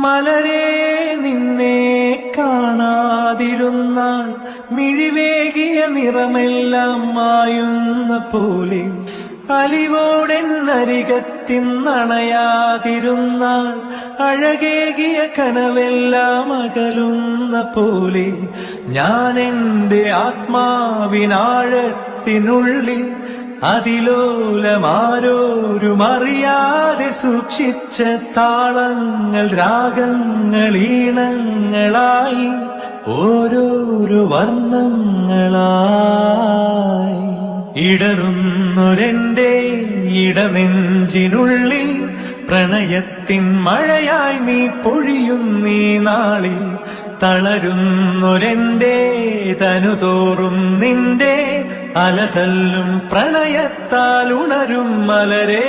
മലരേ നിന്നെ കാണാതിരുന്നാൽ മിഴിവേകിയ നിറമെല്ലാം മായുന്ന പോലെ അലിവോടെന്നരികത്തിന്നണയാതിരുന്നാൽ അഴകേകിയ കനവെല്ലാം അകലുന്ന പോലെ ഞാൻ എൻ്റെ ആത്മാവിനാഴത്തിനുള്ളിൽ അതിലോലമാരോരും അറിയാതെ സൂക്ഷിച്ച താളങ്ങൾ രാഗങ്ങൾ ഈണങ്ങളായി ഓരോരോ വർണ്ണങ്ങളായി ഇടറുന്നൊരെന്റെ ഇടനെഞ്ചിനുള്ളിൽ പ്രണയത്തിൻ മഴയായി നീ പൊഴിയുന്നീ നാളിൽ തളരുന്നൊരെന്റെ തനുതോറും നിന്റെ അലതല്ലും പ്രണയത്താൽ ഉണരും മലരേ.